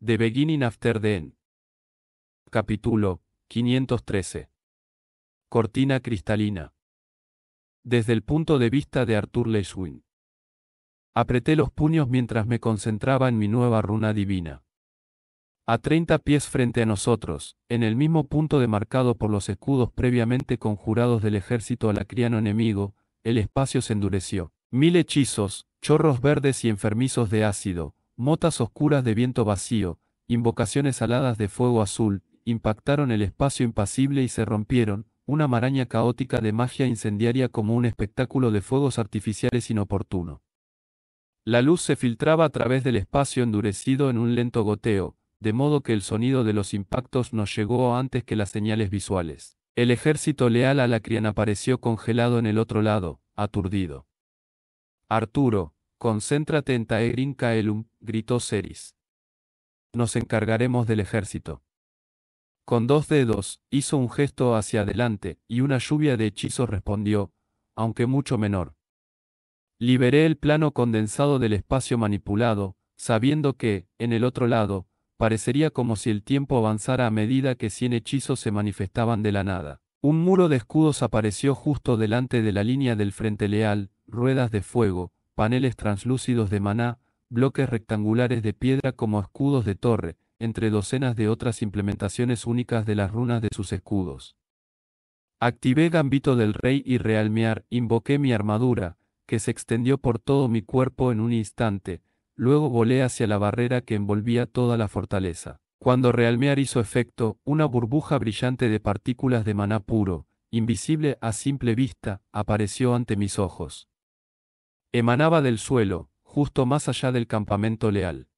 The Beginning After the End. Capítulo 513. Cortina cristalina. Desde el punto de vista de Arthur Leshwin. Apreté los puños mientras me concentraba en mi nueva runa divina. A 30 pies frente a nosotros, en el mismo punto demarcado por los escudos previamente conjurados del ejército alacriano enemigo, el espacio se endureció. 1000 hechizos, chorros verdes y enfermizos de ácido, motas oscuras de viento vacío, invocaciones aladas de fuego azul, impactaron el espacio impasible y se rompieron, una maraña caótica de magia incendiaria como un espectáculo de fuegos artificiales inoportuno. La luz se filtraba a través del espacio endurecido en un lento goteo, de modo que el sonido de los impactos nos llegó antes que las señales visuales. El ejército leal a Lacrian apareció congelado en el otro lado, aturdido. Arturo, concéntrate en Taegrin Caelum, gritó Cerys. Nos encargaremos del ejército. Con 2 dedos, hizo un gesto hacia adelante, y una lluvia de hechizos respondió, aunque mucho menor. Liberé el plano condensado del espacio manipulado, sabiendo que, en el otro lado, parecería como si el tiempo avanzara a medida que 100 hechizos se manifestaban de la nada. Un muro de escudos apareció justo delante de la línea del frente leal, ruedas de fuego, paneles translúcidos de maná, bloques rectangulares de piedra como escudos de torre, entre docenas de otras implementaciones únicas de las runas de sus escudos. Activé Gambito del Rey y Realmear, invoqué mi armadura, que se extendió por todo mi cuerpo en un instante, luego volé hacia la barrera que envolvía toda la fortaleza. Cuando Realmear hizo efecto, una burbuja brillante de partículas de maná puro, invisible a simple vista, apareció ante mis ojos. Emanaba del suelo, justo más allá del campamento leal.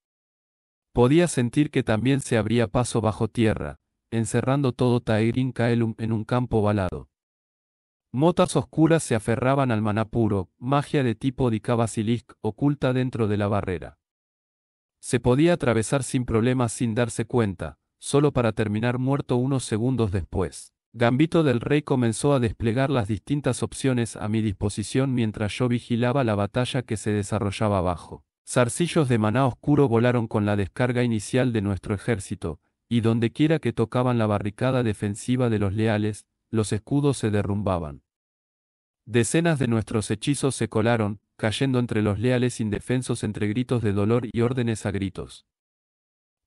Podía sentir que también se abría paso bajo tierra, encerrando todo Taegrin Caelum en un campo ovalado. Motas oscuras se aferraban al maná puro, magia de tipo Dicabasilisk oculta dentro de la barrera. Se podía atravesar sin problemas sin darse cuenta, solo para terminar muerto unos segundos después. Gambito del Rey comenzó a desplegar las distintas opciones a mi disposición mientras yo vigilaba la batalla que se desarrollaba abajo. Zarcillos de maná oscuro volaron con la descarga inicial de nuestro ejército, y dondequiera que tocaban la barricada defensiva de los leales, los escudos se derrumbaban. Decenas de nuestros hechizos se colaron, cayendo entre los leales indefensos entre gritos de dolor y órdenes a gritos.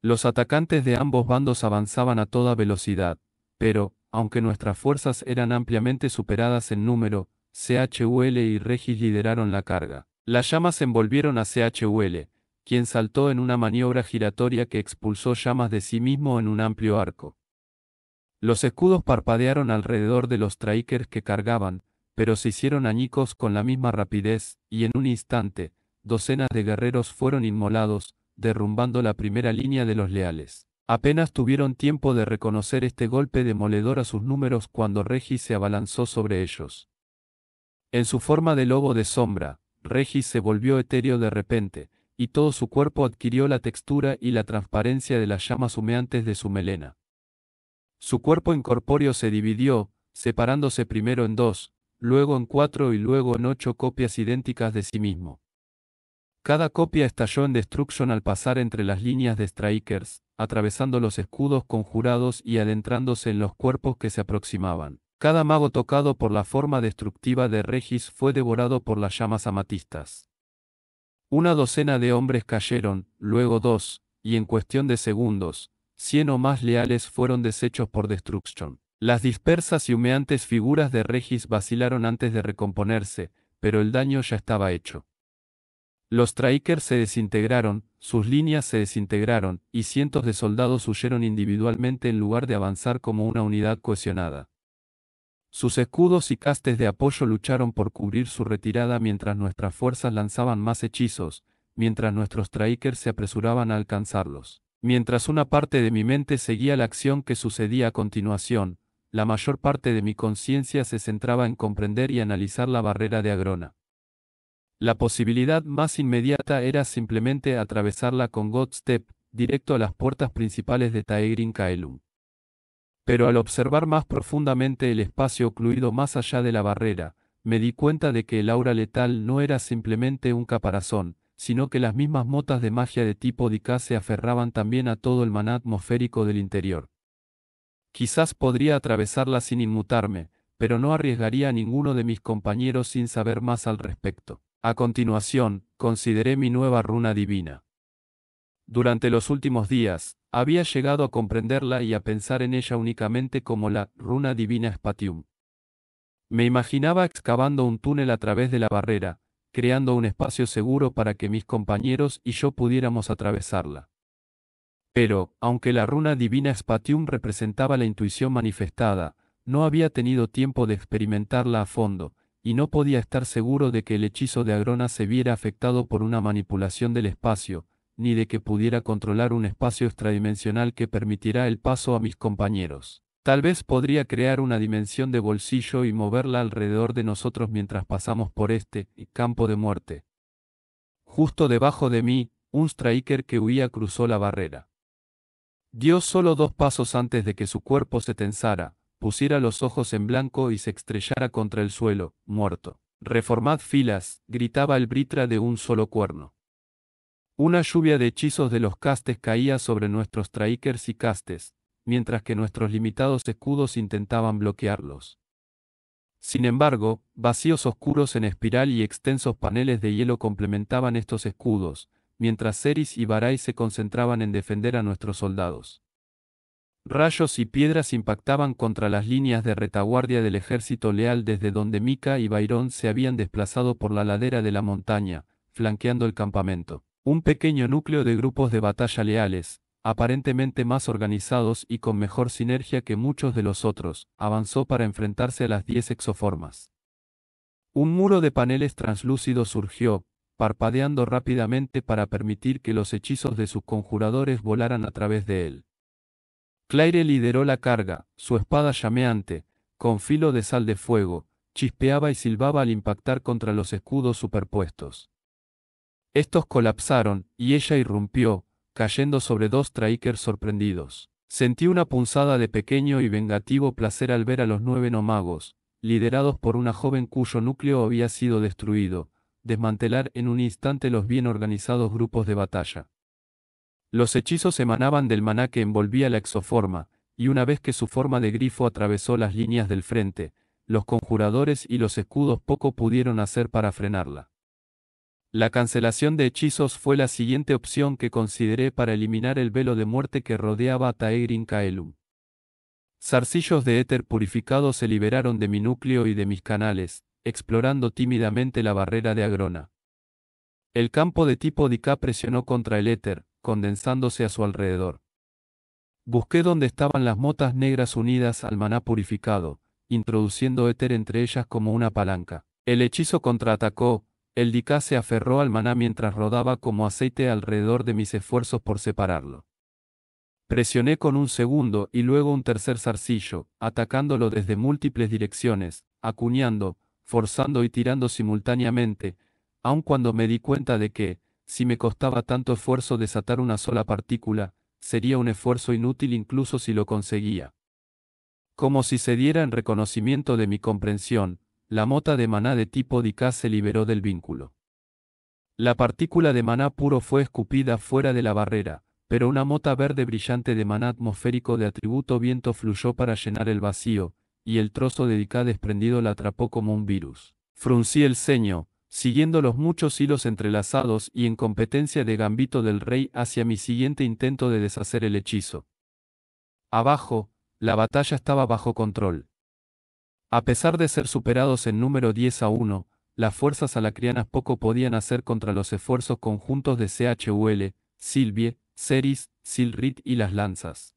Los atacantes de ambos bandos avanzaban a toda velocidad, pero, aunque nuestras fuerzas eran ampliamente superadas en número, CHUL y Regis lideraron la carga. Las llamas envolvieron a CHUL, quien saltó en una maniobra giratoria que expulsó llamas de sí mismo en un amplio arco. Los escudos parpadearon alrededor de los traikers que cargaban, pero se hicieron añicos con la misma rapidez, y en un instante, docenas de guerreros fueron inmolados, derrumbando la primera línea de los leales. Apenas tuvieron tiempo de reconocer este golpe demoledor a sus números cuando Regis se abalanzó sobre ellos. En su forma de lobo de sombra, Regis se volvió etéreo de repente, y todo su cuerpo adquirió la textura y la transparencia de las llamas humeantes de su melena. Su cuerpo incorpóreo se dividió, separándose primero en 2, luego en 4 y luego en 8 copias idénticas de sí mismo. Cada copia estalló en destrucción al pasar entre las líneas de strikers, atravesando los escudos conjurados y adentrándose en los cuerpos que se aproximaban. Cada mago tocado por la forma destructiva de Regis fue devorado por las llamas amatistas. Una docena de hombres cayeron, luego 2, y en cuestión de segundos, 100 o más leales fueron deshechos por destrucción. Las dispersas y humeantes figuras de Regis vacilaron antes de recomponerse, pero el daño ya estaba hecho. Los traikers se desintegraron, sus líneas se desintegraron, y cientos de soldados huyeron individualmente en lugar de avanzar como una unidad cohesionada. Sus escudos y castes de apoyo lucharon por cubrir su retirada mientras nuestras fuerzas lanzaban más hechizos, mientras nuestros traikers se apresuraban a alcanzarlos. Mientras una parte de mi mente seguía la acción que sucedía a continuación, la mayor parte de mi conciencia se centraba en comprender y analizar la barrera de Agrona. La posibilidad más inmediata era simplemente atravesarla con Godstep, directo a las puertas principales de Taegrin Caelum. Pero al observar más profundamente el espacio ocluido más allá de la barrera, me di cuenta de que el aura letal no era simplemente un caparazón, sino que las mismas motas de magia de tipo Dika se aferraban también a todo el maná atmosférico del interior. Quizás podría atravesarla sin inmutarme, pero no arriesgaría a ninguno de mis compañeros sin saber más al respecto. A continuación, consideré mi nueva runa divina. Durante los últimos días, había llegado a comprenderla y a pensar en ella únicamente como la runa divina Spatium. Me imaginaba excavando un túnel a través de la barrera, creando un espacio seguro para que mis compañeros y yo pudiéramos atravesarla. Pero, aunque la runa divina Spatium representaba la intuición manifestada, no había tenido tiempo de experimentarla a fondo, y no podía estar seguro de que el hechizo de Agrona se viera afectado por una manipulación del espacio, ni de que pudiera controlar un espacio extradimensional que permitirá el paso a mis compañeros. Tal vez podría crear una dimensión de bolsillo y moverla alrededor de nosotros mientras pasamos por este campo de muerte. Justo debajo de mí, un striker que huía cruzó la barrera. Dio solo 2 pasos antes de que su cuerpo se tensara, pusiera los ojos en blanco y se estrellara contra el suelo, muerto. «Reformad filas», gritaba el Britra de un solo cuerno. Una lluvia de hechizos de los castes caía sobre nuestros strikers y castes, mientras que nuestros limitados escudos intentaban bloquearlos. Sin embargo, vacíos oscuros en espiral y extensos paneles de hielo complementaban estos escudos, mientras Ceris y Barai se concentraban en defender a nuestros soldados. Rayos y piedras impactaban contra las líneas de retaguardia del ejército leal desde donde Mika y Byron se habían desplazado por la ladera de la montaña, flanqueando el campamento. Un pequeño núcleo de grupos de batalla leales, aparentemente más organizados y con mejor sinergia que muchos de los otros, avanzó para enfrentarse a las 10 exoformas. Un muro de paneles translúcidos surgió, parpadeando rápidamente para permitir que los hechizos de sus conjuradores volaran a través de él. Claire lideró la carga, su espada llameante, con filo de sal de fuego, chispeaba y silbaba al impactar contra los escudos superpuestos. Estos colapsaron, y ella irrumpió, cayendo sobre 2 strikers sorprendidos. Sentí una punzada de pequeño y vengativo placer al ver a los 9 nomagos, liderados por una joven cuyo núcleo había sido destruido, desmantelar en un instante los bien organizados grupos de batalla. Los hechizos emanaban del maná que envolvía la exoforma, y una vez que su forma de grifo atravesó las líneas del frente, los conjuradores y los escudos poco pudieron hacer para frenarla. La cancelación de hechizos fue la siguiente opción que consideré para eliminar el velo de muerte que rodeaba a Taegrin Kaelum. Zarcillos de éter purificado se liberaron de mi núcleo y de mis canales, explorando tímidamente la barrera de Agrona. El campo de tipo Dika presionó contra el éter, condensándose a su alrededor. Busqué dónde estaban las motas negras unidas al maná purificado, introduciendo éter entre ellas como una palanca. El hechizo contraatacó, el Dika se aferró al maná mientras rodaba como aceite alrededor de mis esfuerzos por separarlo. Presioné con un segundo y luego un tercer zarcillo, atacándolo desde múltiples direcciones, acuñando, forzando y tirando simultáneamente, aun cuando me di cuenta de que, si me costaba tanto esfuerzo desatar una sola partícula, sería un esfuerzo inútil incluso si lo conseguía. Como si se diera en reconocimiento de mi comprensión, la mota de maná de tipo Dika se liberó del vínculo. La partícula de maná puro fue escupida fuera de la barrera, pero una mota verde brillante de maná atmosférico de atributo viento fluyó para llenar el vacío, y el trozo de Dika desprendido la atrapó como un virus. Fruncí el ceño, siguiendo los muchos hilos entrelazados y en competencia de gambito del rey hacia mi siguiente intento de deshacer el hechizo. Abajo, la batalla estaba bajo control. A pesar de ser superados en número 10-1, las fuerzas alacrianas poco podían hacer contra los esfuerzos conjuntos de CHUL, Sylvie, Ceris, Silrit y las lanzas.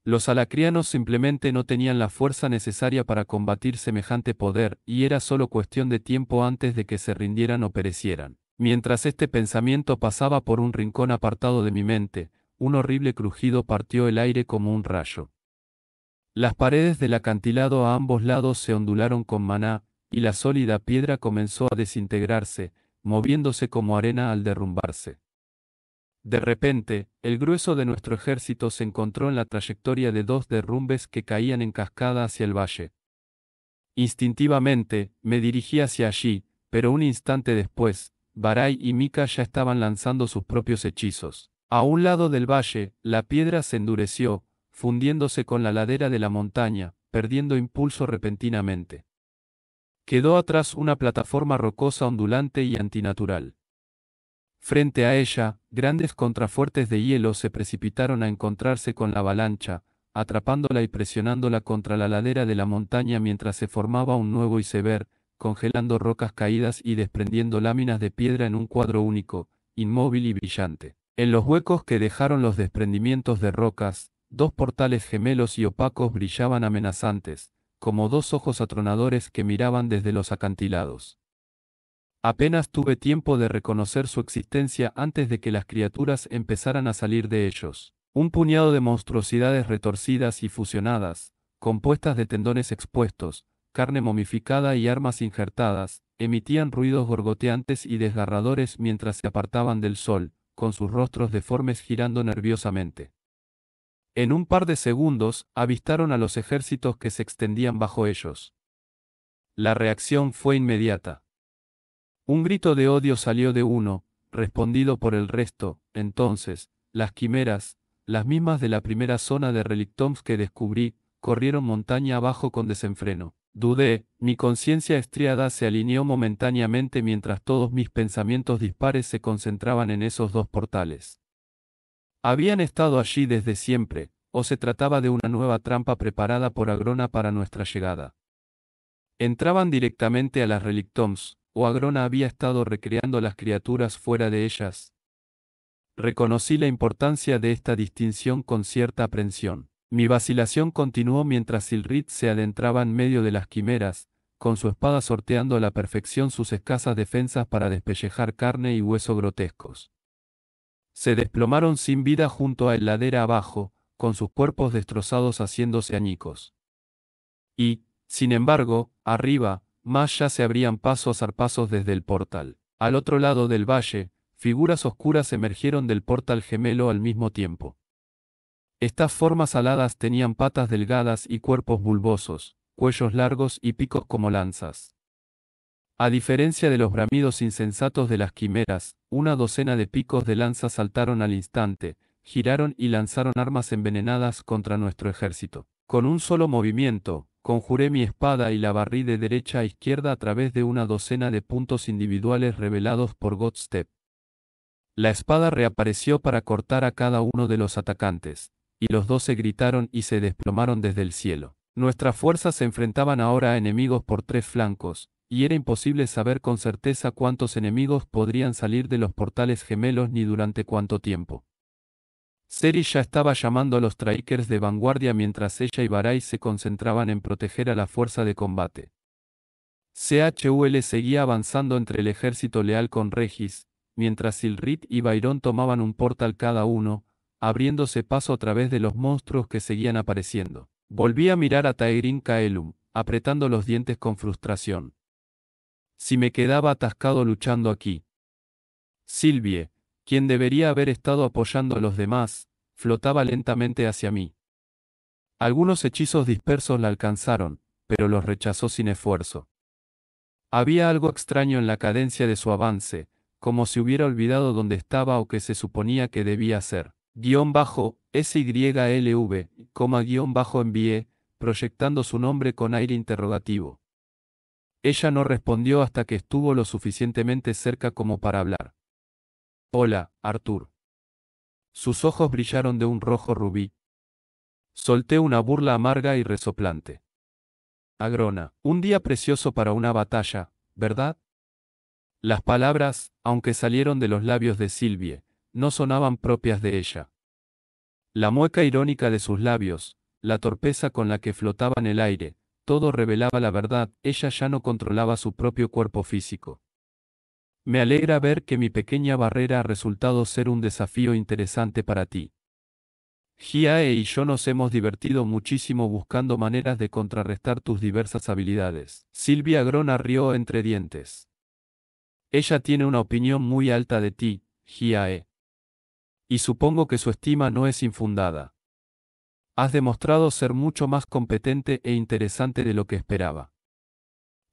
Los alacrianos simplemente no tenían la fuerza necesaria para combatir semejante poder, y era solo cuestión de tiempo antes de que se rindieran o perecieran. Mientras este pensamiento pasaba por un rincón apartado de mi mente, un horrible crujido partió el aire como un rayo. Las paredes del acantilado a ambos lados se ondularon con maná, y la sólida piedra comenzó a desintegrarse, moviéndose como arena al derrumbarse. De repente, el grueso de nuestro ejército se encontró en la trayectoria de 2 derrumbes que caían en cascada hacia el valle. Instintivamente, me dirigí hacia allí, pero un instante después, Barai y Mika ya estaban lanzando sus propios hechizos. A un lado del valle, la piedra se endureció, fundiéndose con la ladera de la montaña, perdiendo impulso repentinamente. Quedó atrás una plataforma rocosa ondulante y antinatural. Frente a ella, grandes contrafuertes de hielo se precipitaron a encontrarse con la avalancha, atrapándola y presionándola contra la ladera de la montaña mientras se formaba un nuevo iceberg, congelando rocas caídas y desprendiendo láminas de piedra en un cuadro único, inmóvil y brillante. En los huecos que dejaron los desprendimientos de rocas, dos portales gemelos y opacos brillaban amenazantes, como dos ojos atronadores que miraban desde los acantilados. Apenas tuve tiempo de reconocer su existencia antes de que las criaturas empezaran a salir de ellos. Un puñado de monstruosidades retorcidas y fusionadas, compuestas de tendones expuestos, carne momificada y armas injertadas, emitían ruidos gorgoteantes y desgarradores mientras se apartaban del sol, con sus rostros deformes girando nerviosamente. En un par de segundos, avistaron a los ejércitos que se extendían bajo ellos. La reacción fue inmediata. Un grito de odio salió de uno, respondido por el resto. Entonces, las quimeras, las mismas de la primera zona de Relictoms que descubrí, corrieron montaña abajo con desenfreno. Dudé, mi conciencia estriada se alineó momentáneamente mientras todos mis pensamientos dispares se concentraban en esos dos portales. ¿Habían estado allí desde siempre, o se trataba de una nueva trampa preparada por Agrona para nuestra llegada? ¿Entraban directamente a las Relictoms, o Agrona había estado recreando las criaturas fuera de ellas? Reconocí la importancia de esta distinción con cierta aprensión. Mi vacilación continuó mientras Silrit se adentraba en medio de las quimeras, con su espada sorteando a la perfección sus escasas defensas para despellejar carne y hueso grotescos. Se desplomaron sin vida junto a la ladera abajo, con sus cuerpos destrozados haciéndose añicos. Y, sin embargo, arriba, más ya se abrían paso a zarpazos desde el portal. Al otro lado del valle, figuras oscuras emergieron del portal gemelo al mismo tiempo. Estas formas aladas tenían patas delgadas y cuerpos bulbosos, cuellos largos y picos como lanzas. A diferencia de los bramidos insensatos de las quimeras, una docena de picos de lanza saltaron al instante, giraron y lanzaron armas envenenadas contra nuestro ejército. Con un solo movimiento, conjuré mi espada y la barrí de derecha a izquierda a través de una docena de puntos individuales revelados por Godstep. La espada reapareció para cortar a cada uno de los atacantes, y los dos se gritaron y se desplomaron desde el cielo. Nuestras fuerzas se enfrentaban ahora a enemigos por tres flancos, y era imposible saber con certeza cuántos enemigos podrían salir de los portales gemelos ni durante cuánto tiempo. Seri ya estaba llamando a los Traikers de vanguardia mientras ella y Barai se concentraban en proteger a la fuerza de combate. CHUL seguía avanzando entre el ejército leal con Regis, mientras Silrit y Byron tomaban un portal cada uno, abriéndose paso a través de los monstruos que seguían apareciendo. Volví a mirar a Taegrin Kaelum, apretando los dientes con frustración. Si me quedaba atascado luchando aquí. Sylvie, quien debería haber estado apoyando a los demás, flotaba lentamente hacia mí. Algunos hechizos dispersos la alcanzaron, pero los rechazó sin esfuerzo. Había algo extraño en la cadencia de su avance, como si hubiera olvidado dónde estaba o qué se suponía que debía hacer. SYLV, envié, proyectando su nombre con aire interrogativo. Ella no respondió hasta que estuvo lo suficientemente cerca como para hablar. Hola, Arthur. Sus ojos brillaron de un rojo rubí. Solté una burla amarga y resoplante. Agrona, un día precioso para una batalla, ¿verdad? Las palabras, aunque salieron de los labios de Sylvie, no sonaban propias de ella. La mueca irónica de sus labios, la torpeza con la que flotaba en el aire, todo revelaba la verdad. Ella ya no controlaba su propio cuerpo físico. Me alegra ver que mi pequeña barrera ha resultado ser un desafío interesante para ti. Hiae y yo nos hemos divertido muchísimo buscando maneras de contrarrestar tus diversas habilidades. Sylvia Agrona rió entre dientes. Ella tiene una opinión muy alta de ti, Hiae. Y supongo que su estima no es infundada. Has demostrado ser mucho más competente e interesante de lo que esperaba.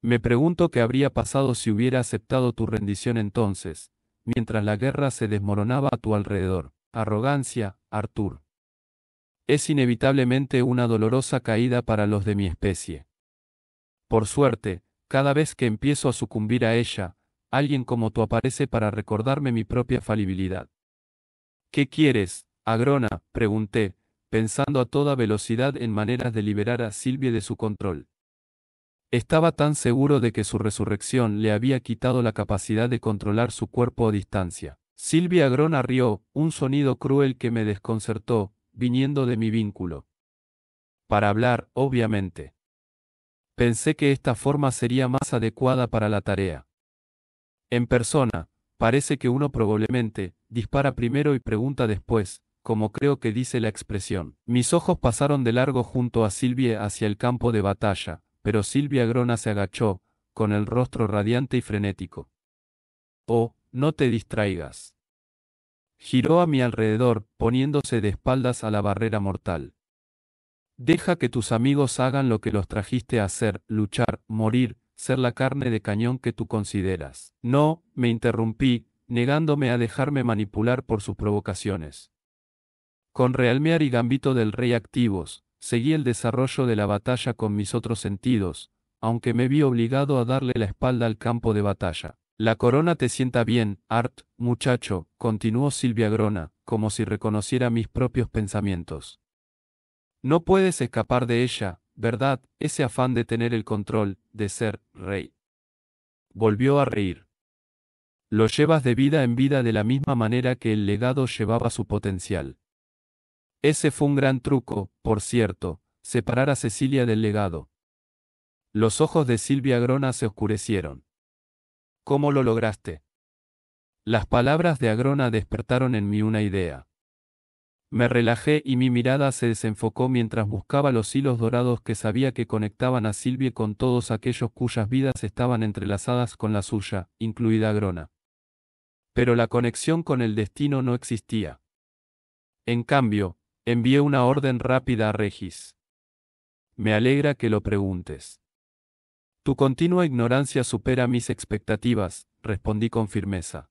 Me pregunto qué habría pasado si hubiera aceptado tu rendición entonces, mientras la guerra se desmoronaba a tu alrededor. Arrogancia, Artur. Es inevitablemente una dolorosa caída para los de mi especie. Por suerte, cada vez que empiezo a sucumbir a ella, alguien como tú aparece para recordarme mi propia falibilidad. ¿Qué quieres, Agrona?, pregunté, pensando a toda velocidad en maneras de liberar a Sylvie de su control. Estaba tan seguro de que su resurrección le había quitado la capacidad de controlar su cuerpo a distancia. Sylvie Agrona rió, un sonido cruel que me desconcertó, viniendo de mi vínculo. Para hablar, obviamente. Pensé que esta forma sería más adecuada para la tarea. En persona, parece que uno probablemente dispara primero y pregunta después, como creo que dice la expresión. Mis ojos pasaron de largo junto a Sylvie hacia el campo de batalla, pero Sylvie Agrona se agachó, con el rostro radiante y frenético. Oh, no te distraigas. Giró a mi alrededor, poniéndose de espaldas a la barrera mortal. Deja que tus amigos hagan lo que los trajiste a hacer, luchar, morir, ser la carne de cañón que tú consideras. No, me interrumpí, negándome a dejarme manipular por sus provocaciones. Con Realmear y Gambito del Rey activos, seguí el desarrollo de la batalla con mis otros sentidos, aunque me vi obligado a darle la espalda al campo de batalla. La corona te sienta bien, Art, muchacho, continuó Sylvie Agrona, como si reconociera mis propios pensamientos. No puedes escapar de ella, ¿verdad? Ese afán de tener el control, de ser rey. Volvió a reír. Lo llevas de vida en vida de la misma manera que el legado llevaba su potencial. Ese fue un gran truco, por cierto, separar a Cecilia del legado. Los ojos de Sylvie Agrona se oscurecieron. ¿Cómo lo lograste? Las palabras de Agrona despertaron en mí una idea. Me relajé y mi mirada se desenfocó mientras buscaba los hilos dorados que sabía que conectaban a Sylvie con todos aquellos cuyas vidas estaban entrelazadas con la suya, incluida Agrona. Pero la conexión con el destino no existía. En cambio, envié una orden rápida a Regis. Me alegra que lo preguntes. Tu continua ignorancia supera mis expectativas, respondí con firmeza.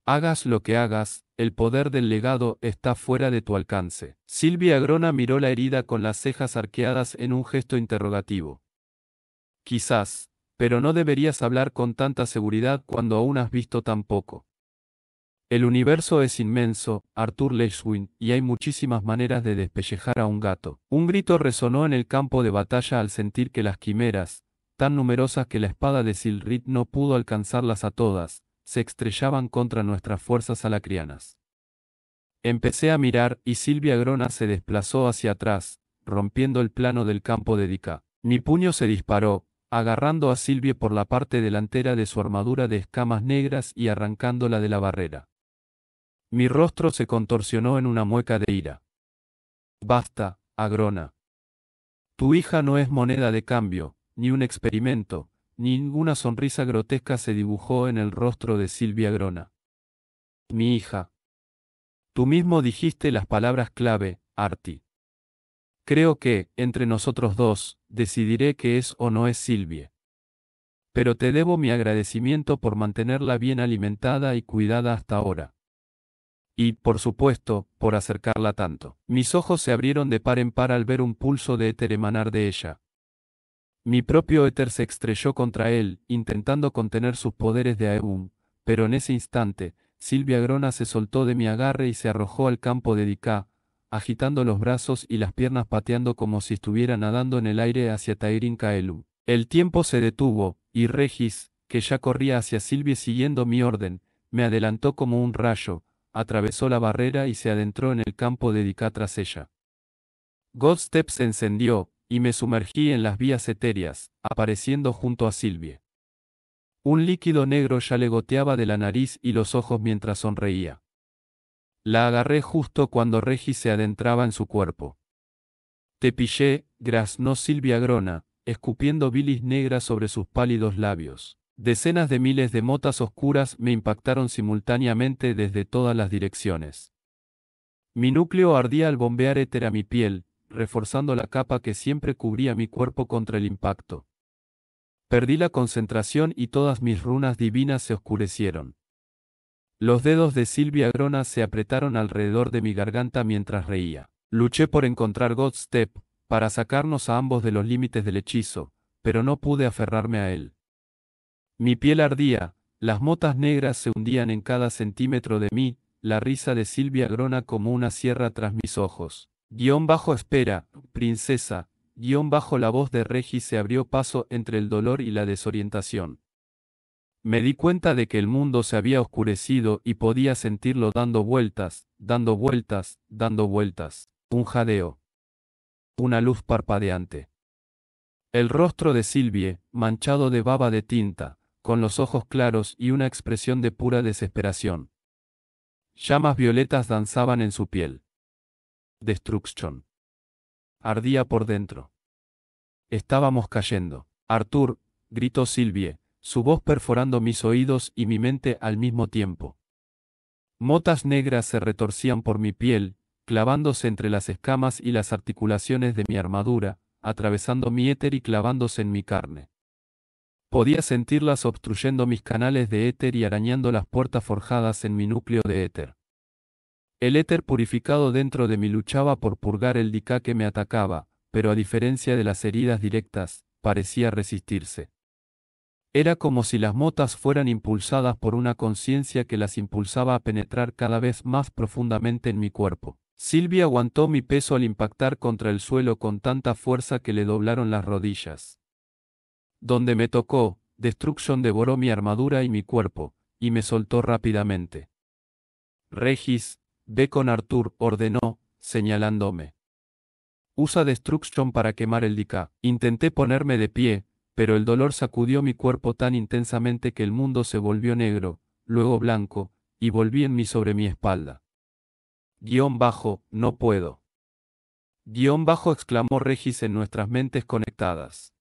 Hagas lo que hagas, el poder del legado está fuera de tu alcance. Sylvie Agrona miró la herida con las cejas arqueadas en un gesto interrogativo. Quizás, pero no deberías hablar con tanta seguridad cuando aún has visto tan poco. El universo es inmenso, Artur Leishwin, y hay muchísimas maneras de despellejar a un gato. Un grito resonó en el campo de batalla al sentir que las quimeras, tan numerosas que la espada de Silrit no pudo alcanzarlas a todas, se estrellaban contra nuestras fuerzas alacrianas. Empecé a mirar y Sylvie Agrona se desplazó hacia atrás, rompiendo el plano del campo de Dika. Mi puño se disparó, agarrando a Sylvie por la parte delantera de su armadura de escamas negras y arrancándola de la barrera. Mi rostro se contorsionó en una mueca de ira. Basta, Agrona. Tu hija no es moneda de cambio, ni un experimento. Ninguna sonrisa grotesca se dibujó en el rostro de Sylvie Agrona. Mi hija. Tú mismo dijiste las palabras clave, Artie. Creo que, entre nosotros dos, decidiré qué es o no es Sylvie. Pero te debo mi agradecimiento por mantenerla bien alimentada y cuidada hasta ahora. Y, por supuesto, por acercarla tanto. Mis ojos se abrieron de par en par al ver un pulso de éter emanar de ella. Mi propio éter se estrelló contra él, intentando contener sus poderes de Aeon, pero en ese instante, Sylvie Agrona se soltó de mi agarre y se arrojó al campo de Dika, agitando los brazos y las piernas pateando como si estuviera nadando en el aire hacia Tairin Kaelum. El tiempo se detuvo, y Regis, que ya corría hacia Sylvie siguiendo mi orden, me adelantó como un rayo, atravesó la barrera y se adentró en el campo de Dika tras ella. Godstep se encendió, y me sumergí en las vías etéreas, apareciendo junto a Sylvie. Un líquido negro ya le goteaba de la nariz y los ojos mientras sonreía. La agarré justo cuando Regis se adentraba en su cuerpo. Te pillé, graznó Sylvie Agrona, escupiendo bilis negra sobre sus pálidos labios. Decenas de miles de motas oscuras me impactaron simultáneamente desde todas las direcciones. Mi núcleo ardía al bombear éter a mi piel, reforzando la capa que siempre cubría mi cuerpo contra el impacto. Perdí la concentración y todas mis runas divinas se oscurecieron. Los dedos de Sylvia Grona se apretaron alrededor de mi garganta mientras reía. Luché por encontrar Godstep, para sacarnos a ambos de los límites del hechizo, pero no pude aferrarme a él. Mi piel ardía, las motas negras se hundían en cada centímetro de mí, la risa de Sylvia Grona como una sierra tras mis ojos. Espera, princesa, la voz de Regis se abrió paso entre el dolor y la desorientación. Me di cuenta de que el mundo se había oscurecido y podía sentirlo dando vueltas, dando vueltas, dando vueltas. Un jadeo. Una luz parpadeante. El rostro de Sylvie, manchado de baba de tinta, con los ojos claros y una expresión de pura desesperación. Llamas violetas danzaban en su piel. Destruction. Ardía por dentro. Estábamos cayendo. Arthur, gritó Sylvie, su voz perforando mis oídos y mi mente al mismo tiempo. Motas negras se retorcían por mi piel, clavándose entre las escamas y las articulaciones de mi armadura, atravesando mi éter y clavándose en mi carne. Podía sentirlas obstruyendo mis canales de éter y arañando las puertas forjadas en mi núcleo de éter. El éter purificado dentro de mí luchaba por purgar el Dika que me atacaba, pero a diferencia de las heridas directas, parecía resistirse. Era como si las motas fueran impulsadas por una conciencia que las impulsaba a penetrar cada vez más profundamente en mi cuerpo. Sylvie aguantó mi peso al impactar contra el suelo con tanta fuerza que le doblaron las rodillas. Donde me tocó, Destruction devoró mi armadura y mi cuerpo, y me soltó rápidamente. Regis, ve con Arthur, ordenó, señalándome. Usa Destruction para quemar el Dika. Intenté ponerme de pie, pero el dolor sacudió mi cuerpo tan intensamente que el mundo se volvió negro, luego blanco, y volví en mí sobre mi espalda. No puedo. Exclamó Regis en nuestras mentes conectadas.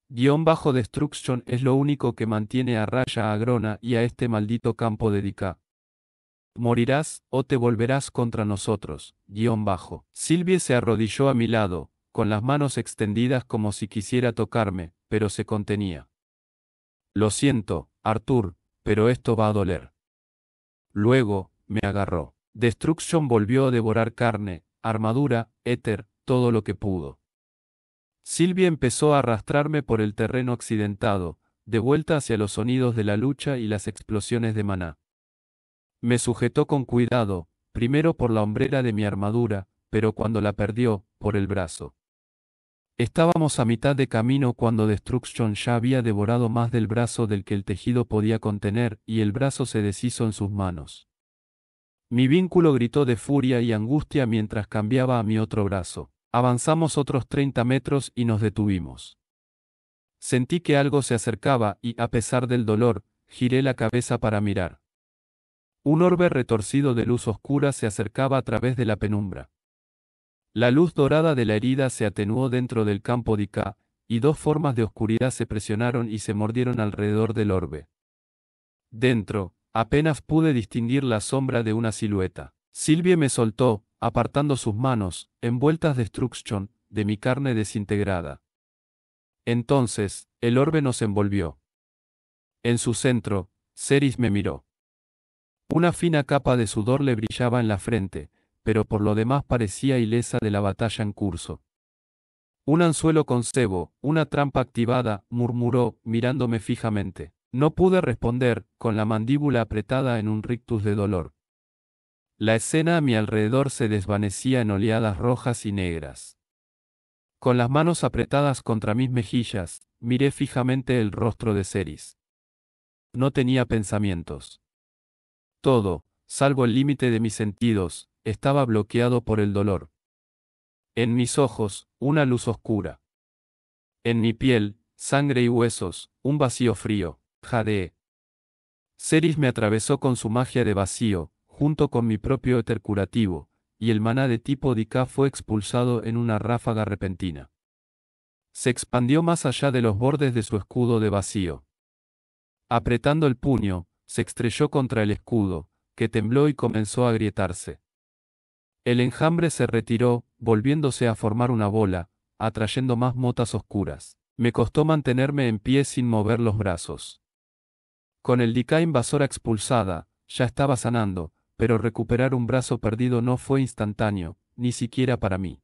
Destruction es lo único que mantiene a raya a Grona y a este maldito campo de Dika. Morirás, o te volverás contra nosotros, Sylvie se arrodilló a mi lado, con las manos extendidas como si quisiera tocarme, pero se contenía. Lo siento, Arthur, pero esto va a doler. Luego, me agarró. Destruction volvió a devorar carne, armadura, éter, todo lo que pudo. Sylvie empezó a arrastrarme por el terreno accidentado, de vuelta hacia los sonidos de la lucha y las explosiones de maná. Me sujetó con cuidado, primero por la hombrera de mi armadura, pero cuando la perdió, por el brazo. Estábamos a mitad de camino cuando Destruction ya había devorado más del brazo del que el tejido podía contener y el brazo se deshizo en sus manos. Mi vínculo gritó de furia y angustia mientras cambiaba a mi otro brazo. Avanzamos otros 30 metros y nos detuvimos. Sentí que algo se acercaba y, a pesar del dolor, giré la cabeza para mirar. Un orbe retorcido de luz oscura se acercaba a través de la penumbra. La luz dorada de la herida se atenuó dentro del campo Dika, y dos formas de oscuridad se presionaron y se mordieron alrededor del orbe. Dentro, apenas pude distinguir la sombra de una silueta. Sylvie me soltó, apartando sus manos, envueltas de Destruction, de mi carne desintegrada. Entonces, el orbe nos envolvió. En su centro, Cerys me miró. Una fina capa de sudor le brillaba en la frente, pero por lo demás parecía ilesa de la batalla en curso. Un anzuelo con cebo, una trampa activada, murmuró, mirándome fijamente. No pude responder, con la mandíbula apretada en un rictus de dolor. La escena a mi alrededor se desvanecía en oleadas rojas y negras. Con las manos apretadas contra mis mejillas, miré fijamente el rostro de Cerys. No tenía pensamientos. Todo, salvo el límite de mis sentidos, estaba bloqueado por el dolor. En mis ojos, una luz oscura. En mi piel, sangre y huesos, un vacío frío, jadeé. Cerys me atravesó con su magia de vacío, junto con mi propio éter curativo, y el maná de tipo Dika fue expulsado en una ráfaga repentina. Se expandió más allá de los bordes de su escudo de vacío. Apretando el puño, se estrelló contra el escudo, que tembló y comenzó a agrietarse. El enjambre se retiró, volviéndose a formar una bola, atrayendo más motas oscuras. Me costó mantenerme en pie sin mover los brazos. Con el Dika invasora expulsada, ya estaba sanando, pero recuperar un brazo perdido no fue instantáneo, ni siquiera para mí.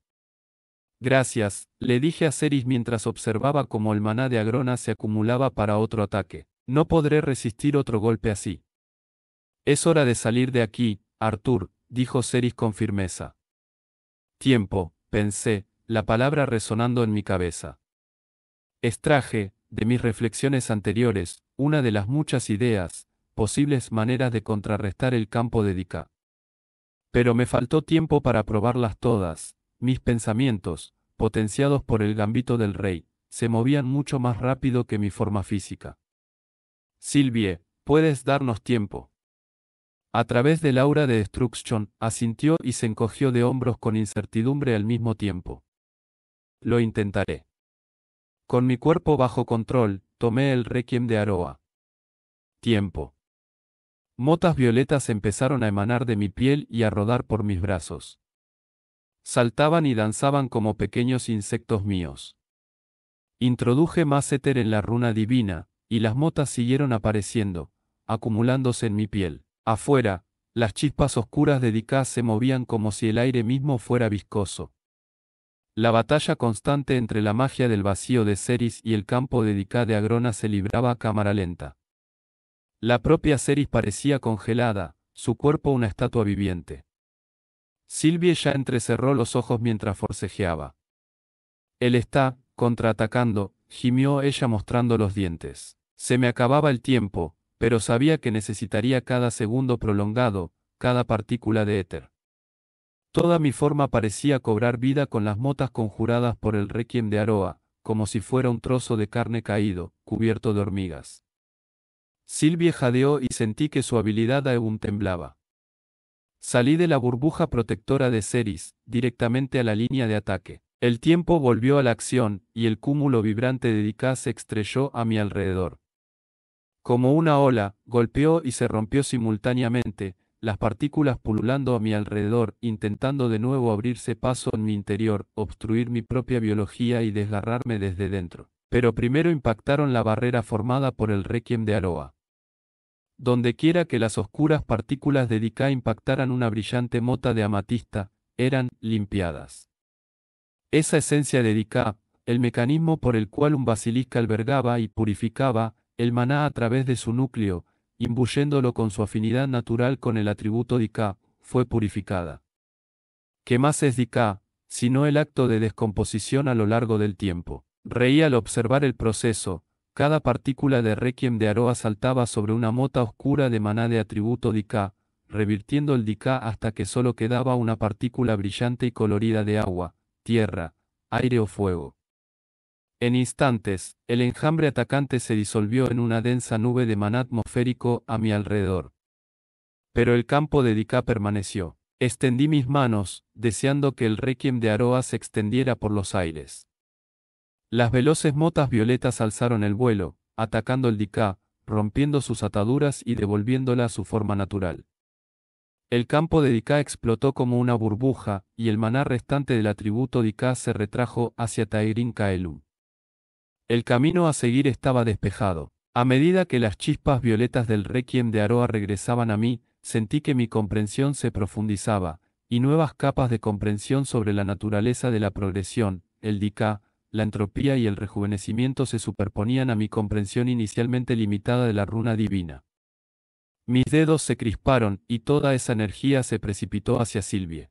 Gracias, le dije a Ceris mientras observaba cómo el maná de Agrona se acumulaba para otro ataque. No podré resistir otro golpe así. Es hora de salir de aquí, Artur, dijo Ceris con firmeza. Tiempo, pensé, la palabra resonando en mi cabeza. Extraje, de mis reflexiones anteriores, una de las muchas ideas, posibles maneras de contrarrestar el campo de Dika. Pero me faltó tiempo para probarlas todas. Mis pensamientos, potenciados por el gambito del rey, se movían mucho más rápido que mi forma física. Sylvie, ¿puedes darnos tiempo? A través del aura de Destruction, asintió y se encogió de hombros con incertidumbre al mismo tiempo. Lo intentaré. Con mi cuerpo bajo control, tomé el Requiem de Aroa. Tiempo. Motas violetas empezaron a emanar de mi piel y a rodar por mis brazos. Saltaban y danzaban como pequeños insectos míos. Introduje más éter en la runa divina, y las motas siguieron apareciendo, acumulándose en mi piel. Afuera, las chispas oscuras de Dika se movían como si el aire mismo fuera viscoso. La batalla constante entre la magia del vacío de Ceris y el campo de Dika de Agrona se libraba a cámara lenta. La propia Ceris parecía congelada, su cuerpo una estatua viviente. Sylvie ya entrecerró los ojos mientras forcejeaba. Él está contraatacando, gimió ella mostrando los dientes. Se me acababa el tiempo, pero sabía que necesitaría cada segundo prolongado, cada partícula de éter. Toda mi forma parecía cobrar vida con las motas conjuradas por el Requiem de Aroa, como si fuera un trozo de carne caído, cubierto de hormigas. Sylvie jadeó y sentí que su habilidad aún temblaba. Salí de la burbuja protectora de Ceris, directamente a la línea de ataque. El tiempo volvió a la acción, y el cúmulo vibrante de Dika se estrelló a mi alrededor. Como una ola, golpeó y se rompió simultáneamente, las partículas pululando a mi alrededor, intentando de nuevo abrirse paso en mi interior, obstruir mi propia biología y desgarrarme desde dentro. Pero primero impactaron la barrera formada por el Requiem de Aroa. Dondequiera que las oscuras partículas de Dika impactaran una brillante mota de amatista, eran limpiadas. Esa esencia de Dika, el mecanismo por el cual un basilisca albergaba y purificaba el maná a través de su núcleo, imbuyéndolo con su afinidad natural con el atributo Dika, fue purificada. ¿Qué más es Dika, sino el acto de descomposición a lo largo del tiempo? Reí al observar el proceso. Cada partícula de Requiem de Aroa saltaba sobre una mota oscura de maná de atributo Dika, revirtiendo el Dika hasta que solo quedaba una partícula brillante y colorida de agua, tierra, aire o fuego. En instantes, el enjambre atacante se disolvió en una densa nube de maná atmosférico a mi alrededor. Pero el campo de Dika permaneció. Extendí mis manos, deseando que el Requiem de Aroa se extendiera por los aires. Las veloces motas violetas alzaron el vuelo, atacando el Dika, rompiendo sus ataduras y devolviéndola a su forma natural. El campo de Dika explotó como una burbuja, y el maná restante del atributo Dika se retrajo hacia Taerin Kaelum. El camino a seguir estaba despejado. A medida que las chispas violetas del Requiem de Aroa regresaban a mí, sentí que mi comprensión se profundizaba, y nuevas capas de comprensión sobre la naturaleza de la progresión, el Dika, la entropía y el rejuvenecimiento se superponían a mi comprensión inicialmente limitada de la runa divina. Mis dedos se crisparon, y toda esa energía se precipitó hacia Sylvie.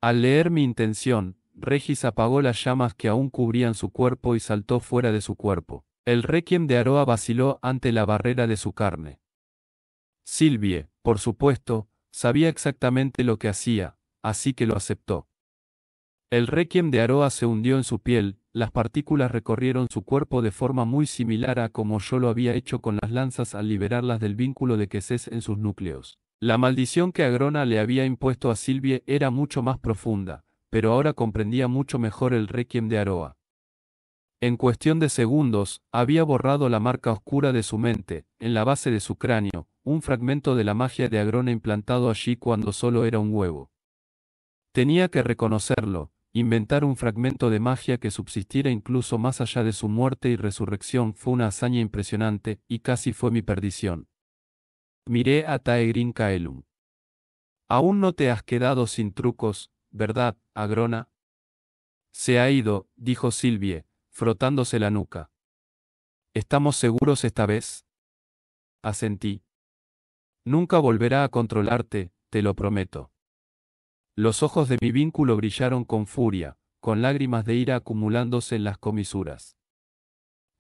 Al leer mi intención, Regis apagó las llamas que aún cubrían su cuerpo y saltó fuera de su cuerpo. El Requiem de Aroa vaciló ante la barrera de su carne. Sylvie, por supuesto, sabía exactamente lo que hacía, así que lo aceptó. El Requiem de Aroa se hundió en su piel, las partículas recorrieron su cuerpo de forma muy similar a como yo lo había hecho con las lanzas al liberarlas del vínculo de Quesés en sus núcleos. La maldición que Agrona le había impuesto a Sylvie era mucho más profunda, pero ahora comprendía mucho mejor el Requiem de Aroa. En cuestión de segundos, había borrado la marca oscura de su mente, en la base de su cráneo, un fragmento de la magia de Agrona implantado allí cuando solo era un huevo. Tenía que reconocerlo. Inventar un fragmento de magia que subsistiera incluso más allá de su muerte y resurrección fue una hazaña impresionante, y casi fue mi perdición. Miré a Taegrin Kaelum. Aún no te has quedado sin trucos, ¿verdad, Agrona? Se ha ido, dijo Sylvie, frotándose la nuca. ¿Estamos seguros esta vez? Asentí. Nunca volverá a controlarte, te lo prometo. Los ojos de mi vínculo brillaron con furia, con lágrimas de ira acumulándose en las comisuras.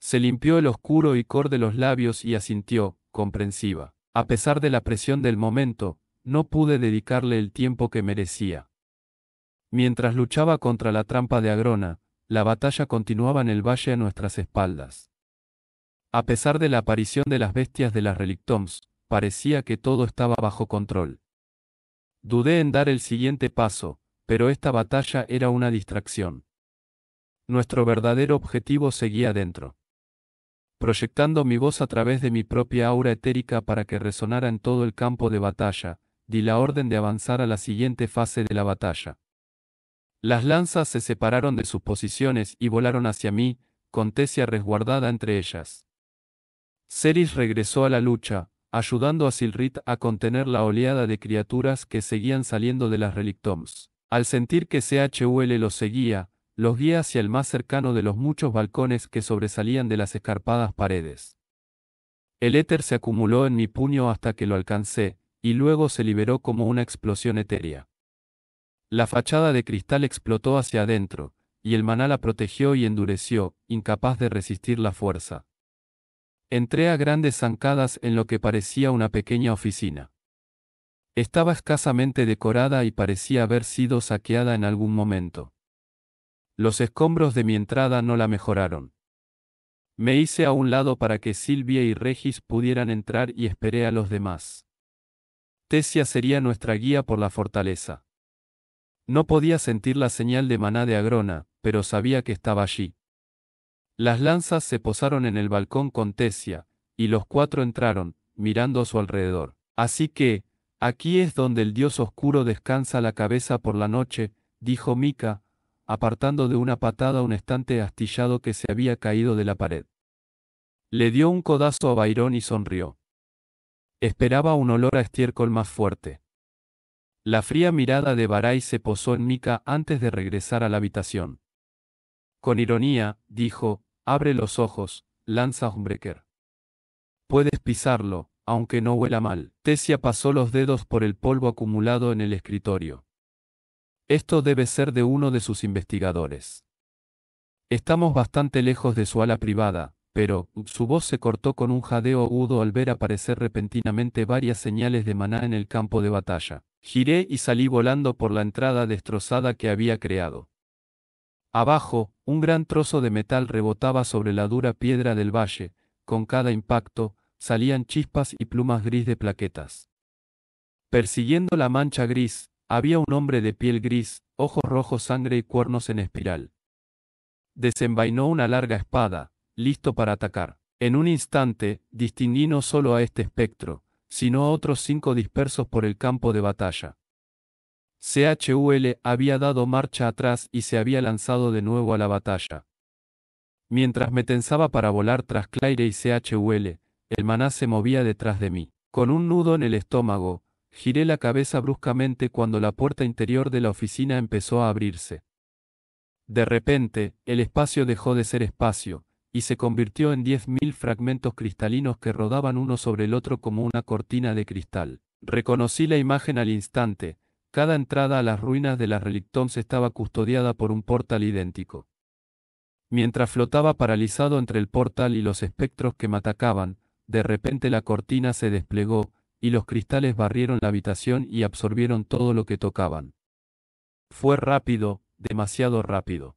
Se limpió el oscuro icor de los labios y asintió, comprensiva. A pesar de la presión del momento, no pude dedicarle el tiempo que merecía. Mientras luchaba contra la trampa de Agrona, la batalla continuaba en el valle a nuestras espaldas. A pesar de la aparición de las bestias de las Relictoms, parecía que todo estaba bajo control. Dudé en dar el siguiente paso, pero esta batalla era una distracción. Nuestro verdadero objetivo seguía dentro. Proyectando mi voz a través de mi propia aura etérica para que resonara en todo el campo de batalla, di la orden de avanzar a la siguiente fase de la batalla. Las lanzas se separaron de sus posiciones y volaron hacia mí, con Tesia resguardada entre ellas. Ceris regresó a la lucha, ayudando a Silrit a contener la oleada de criaturas que seguían saliendo de las Relictoms. Al sentir que CHUL los seguía, los guié hacia el más cercano de los muchos balcones que sobresalían de las escarpadas paredes. El éter se acumuló en mi puño hasta que lo alcancé, y luego se liberó como una explosión etérea. La fachada de cristal explotó hacia adentro, y el maná la protegió y endureció, incapaz de resistir la fuerza. Entré a grandes zancadas en lo que parecía una pequeña oficina. Estaba escasamente decorada y parecía haber sido saqueada en algún momento. Los escombros de mi entrada no la mejoraron. Me hice a un lado para que Silvia y Regis pudieran entrar y esperé a los demás. Tesia sería nuestra guía por la fortaleza. No podía sentir la señal de maná de Agrona, pero sabía que estaba allí. Las lanzas se posaron en el balcón con Tesia, y los cuatro entraron, mirando a su alrededor. Así que, aquí es donde el dios oscuro descansa la cabeza por la noche, dijo Mika, apartando de una patada un estante astillado que se había caído de la pared. Le dio un codazo a Byron y sonrió. Esperaba un olor a estiércol más fuerte. La fría mirada de Barai se posó en Mika antes de regresar a la habitación. Con ironía, dijo, abre los ojos, Lanzaumbreaker. Puedes pisarlo, aunque no huela mal. Tesia pasó los dedos por el polvo acumulado en el escritorio. Esto debe ser de uno de sus investigadores. Estamos bastante lejos de su ala privada, pero su voz se cortó con un jadeo agudo al ver aparecer repentinamente varias señales de maná en el campo de batalla. Giré y salí volando por la entrada destrozada que había creado. Abajo, un gran trozo de metal rebotaba sobre la dura piedra del valle, con cada impacto, salían chispas y plumas gris de plaquetas. Persiguiendo la mancha gris, había un hombre de piel gris, ojos rojos sangre y cuernos en espiral. Desenvainó una larga espada, listo para atacar. En un instante, distinguí no solo a este espectro, sino a otros 5 dispersos por el campo de batalla. CHUL había dado marcha atrás y se había lanzado de nuevo a la batalla. Mientras me tensaba para volar tras Claire y CHUL, el maná se movía detrás de mí. Con un nudo en el estómago, giré la cabeza bruscamente cuando la puerta interior de la oficina empezó a abrirse. De repente, el espacio dejó de ser espacio, y se convirtió en 10.000 fragmentos cristalinos que rodaban uno sobre el otro como una cortina de cristal. Reconocí la imagen al instante. Cada entrada a las ruinas de las Relictoms estaba custodiada por un portal idéntico. Mientras flotaba paralizado entre el portal y los espectros que me atacaban, de repente la cortina se desplegó, y los cristales barrieron la habitación y absorbieron todo lo que tocaban. Fue rápido, demasiado rápido.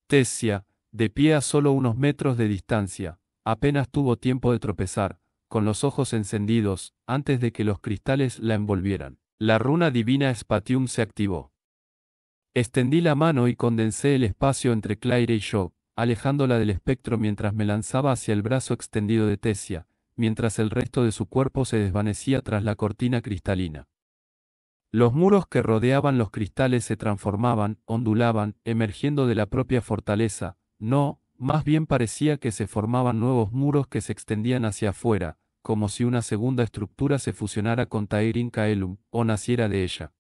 Tesia, de pie a solo unos metros de distancia, apenas tuvo tiempo de tropezar, con los ojos encendidos, antes de que los cristales la envolvieran. La runa divina Spatium se activó. Extendí la mano y condensé el espacio entre Claire y yo, alejándola del espectro mientras me lanzaba hacia el brazo extendido de Tesia, mientras el resto de su cuerpo se desvanecía tras la cortina cristalina. Los muros que rodeaban los cristales se transformaban, ondulaban, emergiendo de la propia fortaleza. No, más bien parecía que se formaban nuevos muros que se extendían hacia afuera, como si una segunda estructura se fusionara con Tairin Kaelum, o naciera de ella.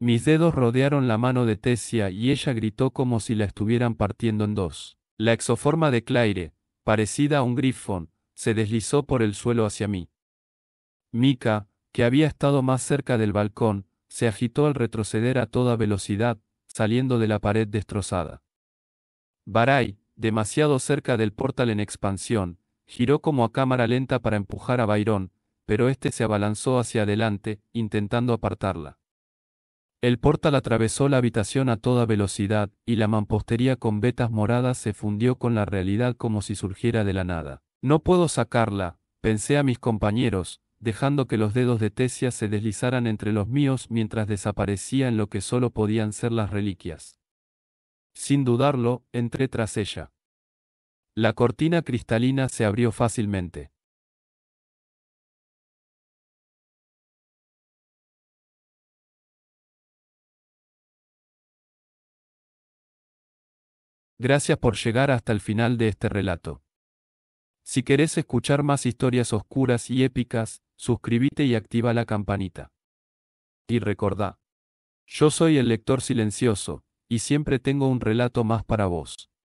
Mis dedos rodearon la mano de Tessia y ella gritó como si la estuvieran partiendo en dos. La exoforma de Claire, parecida a un grifón, se deslizó por el suelo hacia mí. Mika, que había estado más cerca del balcón, se agitó al retroceder a toda velocidad, saliendo de la pared destrozada. Barai, demasiado cerca del portal en expansión, giró como a cámara lenta para empujar a Byron, pero este se abalanzó hacia adelante, intentando apartarla. El portal atravesó la habitación a toda velocidad, y la mampostería con vetas moradas se fundió con la realidad como si surgiera de la nada. No puedo sacarla, pensé a mis compañeros, dejando que los dedos de Tessia se deslizaran entre los míos mientras desaparecía en lo que solo podían ser las reliquias. Sin dudarlo, entré tras ella. La cortina cristalina se abrió fácilmente. Gracias por llegar hasta el final de este relato. Si querés escuchar más historias oscuras y épicas, suscríbete y activa la campanita. Y recordá, yo soy el lector silencioso, y siempre tengo un relato más para vos.